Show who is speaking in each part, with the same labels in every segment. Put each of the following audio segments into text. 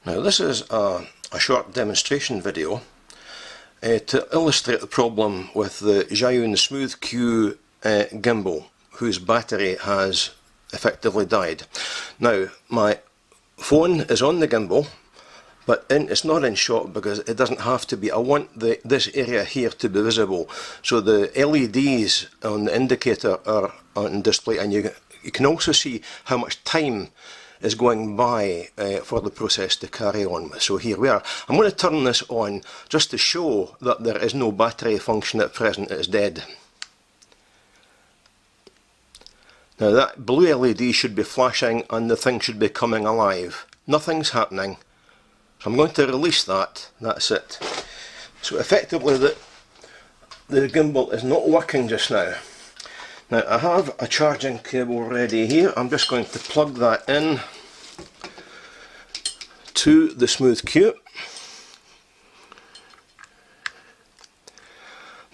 Speaker 1: Now this is a short demonstration video to illustrate the problem with the Zhiyun Smooth Q gimbal, whose battery has effectively died. Now my phone is on the gimbal, but it's not in shot because it doesn't have to be. I want this area here to be visible, so the LEDs on the indicator are on display, and you can also see how much time is going by for the process to carry on. So here we are. I'm going to turn this on just to show that there is no battery function at present. It is dead. Now that blue LED should be flashing and the thing should be coming alive. Nothing's happening. So I'm going to release that. That's it. So effectively the gimbal is not working just now. Now I have a charging cable ready here. I'm just going to plug that in to the Smooth Q.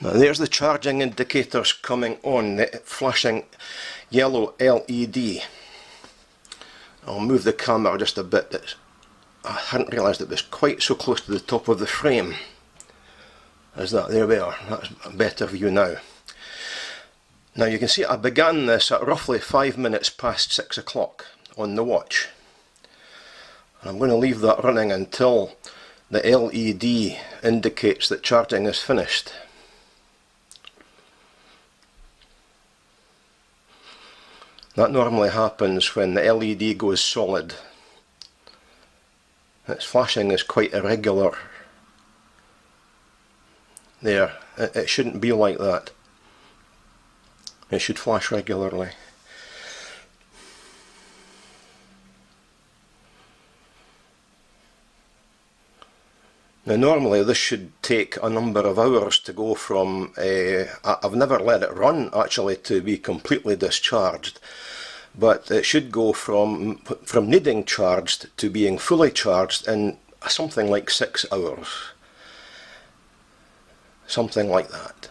Speaker 1: Now there's the charging indicators coming on, the flashing yellow LED. I'll move the camera just a bit. I hadn't realised it was quite so close to the top of the frame as that. There we are. That's a better view now. Now you can see I began this at roughly 5 minutes past 6 o'clock on the watch. I'm going to leave that running until the LED indicates that charging is finished. That normally happens when the LED goes solid. Its flashing is quite irregular. There, it shouldn't be like that. It should flash regularly. Now normally this should take a number of hours to go from, I've never let it run actually to be completely discharged, but it should go from needing charged to being fully charged in something like 6 hours. Something like that.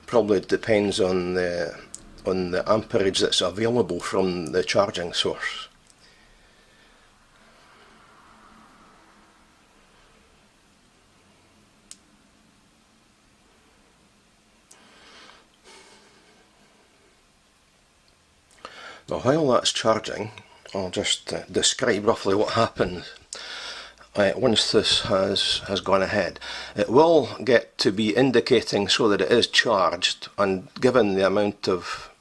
Speaker 1: Probably depends on the amperage that's available from the charging source. Now while that's charging, I'll just describe roughly what happens once this has gone ahead. It will get to be indicating so that it is charged, and given the amount of,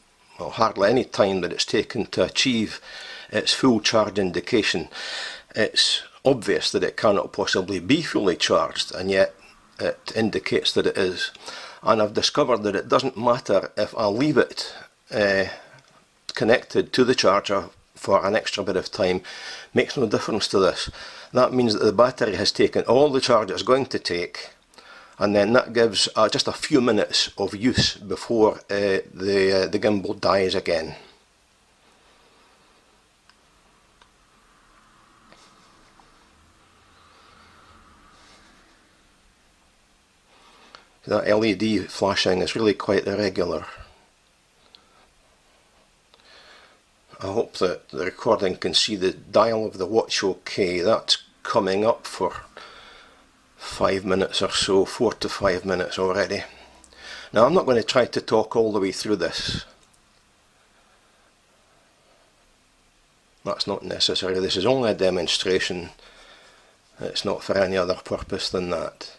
Speaker 1: well, hardly any time that it's taken to achieve its full charge indication, it's obvious that it cannot possibly be fully charged, and yet it indicates that it is. And I've discovered that it doesn't matter if I leave it connected to the charger for an extra bit of time. Makes no difference to this. That means that the battery has taken all the charge it's going to take, and then that gives just a few minutes of use before the gimbal dies again. That LED flashing is really quite irregular. I hope that the recording can see the dial of the watch okay. That's coming up for 5 minutes or so, 4 to 5 minutes already. Now I'm not going to try to talk all the way through this. That's not necessary. This is only a demonstration. It's not for any other purpose than that.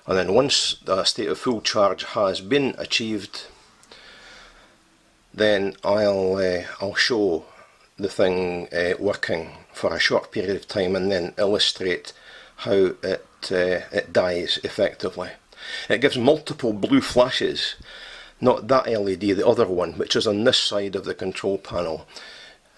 Speaker 1: And then once the state of full charge has been achieved, then I'll show the thing working for a short period of time and then illustrate how it dies effectively. It gives multiple blue flashes, not that LED, the other one, which is on this side of the control panel.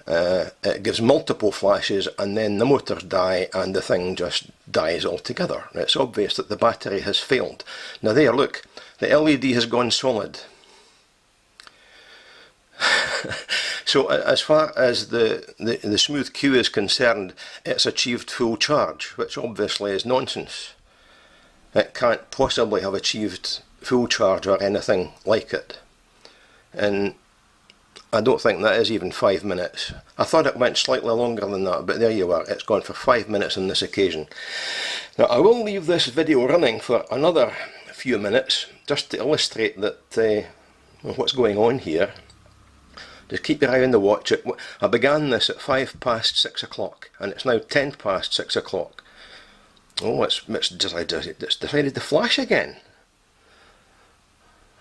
Speaker 1: It gives multiple flashes and then the motors die and the thing just dies altogether. It's obvious that the battery has failed. Now there, look, the LED has gone solid. So as far as the Smooth Q is concerned, it's achieved full charge, which obviously is nonsense. It can't possibly have achieved full charge or anything like it. And I don't think that is even 5 minutes. I thought it went slightly longer than that, but there you are, it's gone for 5 minutes on this occasion. Now I will leave this video running for another few minutes, just to illustrate that what's going on here. Just keep your eye on the watch. I began this at 6 o'clock, and it's now 6 o'clock. Oh, it's decided to flash again.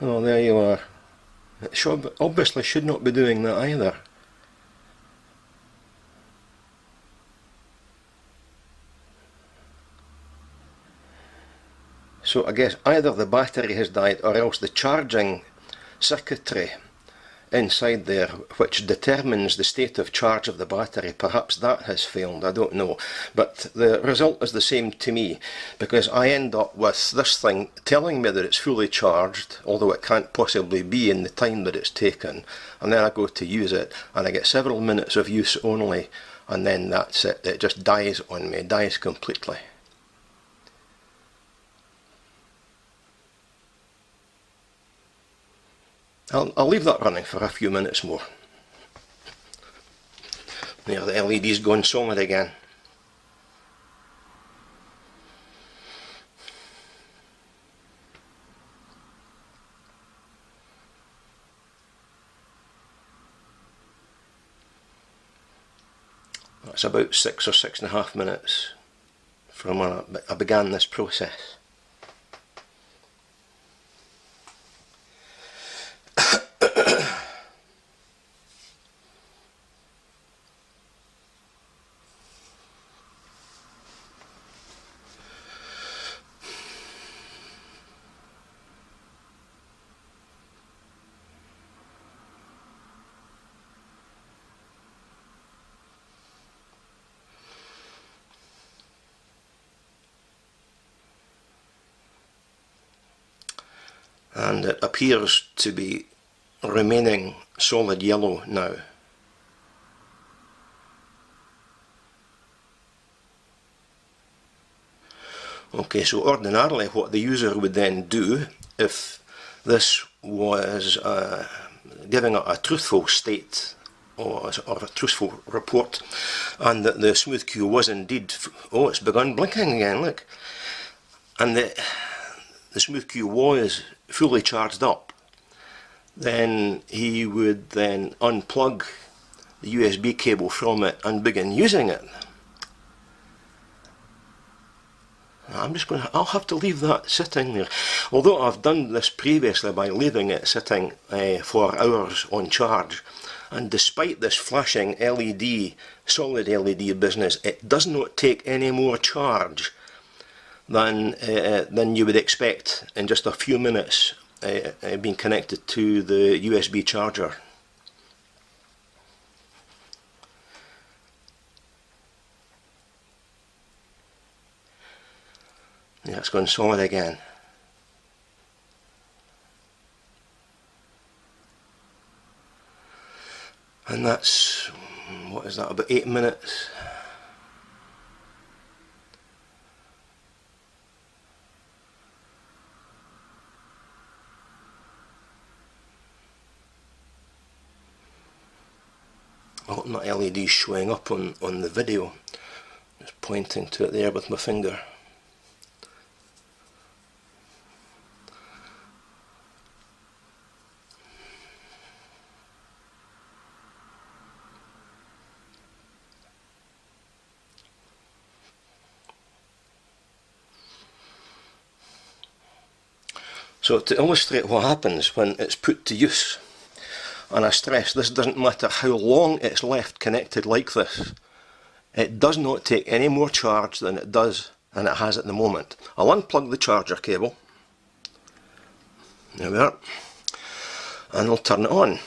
Speaker 1: Oh, there you are. It obviously should not be doing that either. So I guess either the battery has died or else the charging circuitry inside there, which determines the state of charge of the battery, perhaps that has failed, I don't know. But the result is the same to me, because I end up with this thing telling me that it's fully charged, although it can't possibly be in the time that it's taken, and then I go to use it and I get several minutes of use only, and then that's it. It just dies on me, dies completely. I'll leave that running for a few minutes more. There, the LED's going solid again. That's about 6 or 6.5 minutes from when I began this process. And it appears to be remaining solid yellow now. Okay, so ordinarily what the user would then do, if this was giving a truthful state or a truthful report, and that the Smooth Q was indeed, oh, it's begun blinking again, look, and the Smooth Q was fully charged up, then he would then unplug the USB cable from it and begin using it. I'll have to leave that sitting there. Although I've done this previously by leaving it sitting for hours on charge, and despite this flashing LED, solid LED business, it does not take any more charge than you would expect in just a few minutes being connected to the USB charger. Yeah, it's gone solid again. And that's, what is that, about 8 minutes? I hope that LED is showing up on the video. Just pointing to it there with my finger. So to illustrate what happens when it's put to use, and I stress this doesn't matter how long it's left connected like this, it does not take any more charge than it has at the moment. I'll unplug the charger cable, there we are, and I'll turn it on.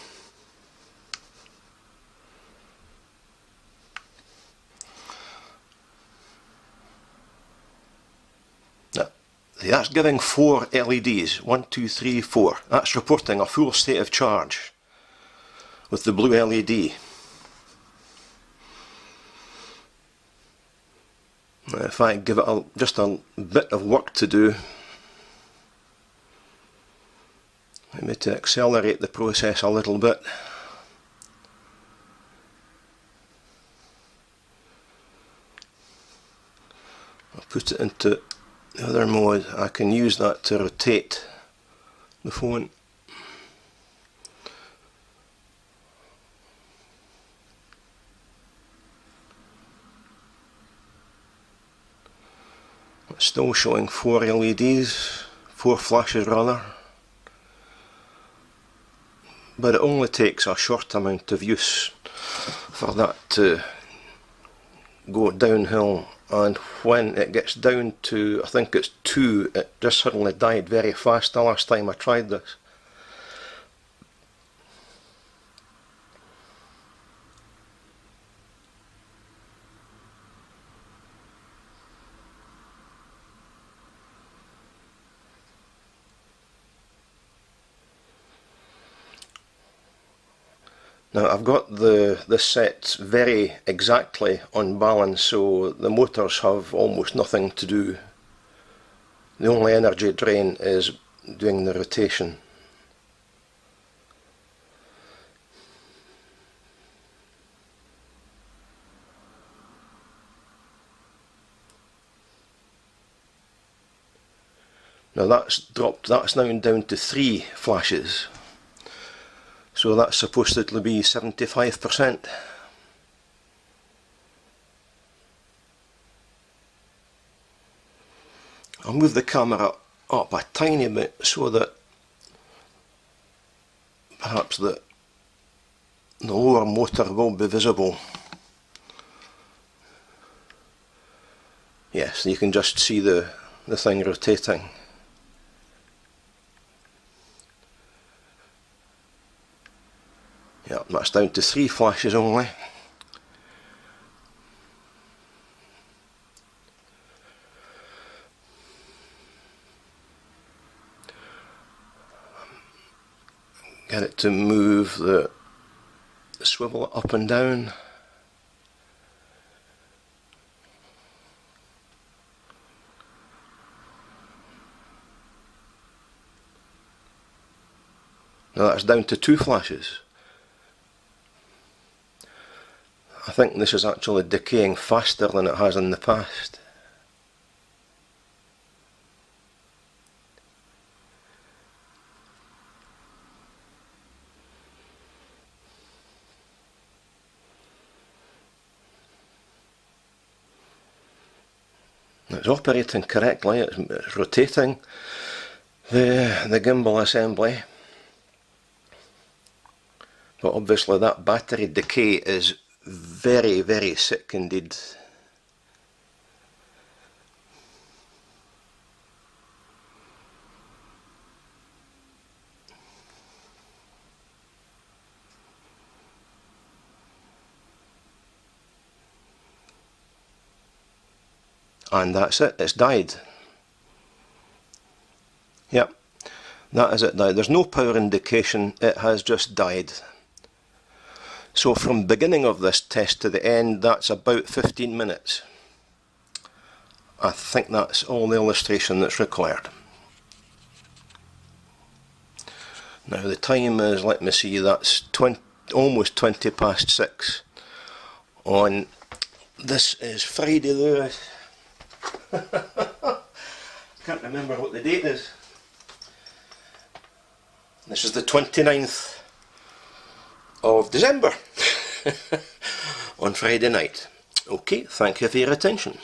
Speaker 1: That's giving 4 LEDs, 1, 2, 3, 4. That's reporting a full state of charge with the blue LED. If I give it just a bit of work to do, maybe to accelerate the process a little bit, I'll put it into the other mode. I can use that to rotate the phone. It's still showing 4 LEDs, 4 flashes rather, but it only takes a short amount of use for that to go downhill, and when it gets down to, I think it's 2, it just suddenly died very fast the last time I tried this. Now I've got this set very exactly on balance, so the motors have almost nothing to do. The only energy drain is doing the rotation. Now that's now down to 3 flashes. So that's supposed to be 75%. I'll move the camera up a tiny bit so that perhaps the lower motor will be visible. Yes, you can just see the thing rotating. Yeah, that's down to 3 flashes only. Get it to move the swivel up and down. Now that's down to 2 flashes. I think this is actually decaying faster than it has in the past. It's operating correctly, it's rotating the gimbal assembly, but obviously that battery decay is very, very sick indeed. And that's it, it's died. Yep, that is it died. There's no power indication, it has just died. So from beginning of this test to the end, that's about 15 minutes. I think that's all the illustration that's required. Now the time is, let me see, that's almost 20 past 6 on, this is Friday the can't remember what the date is. This is the 29th of December on Friday night. Okay, thank you for your attention.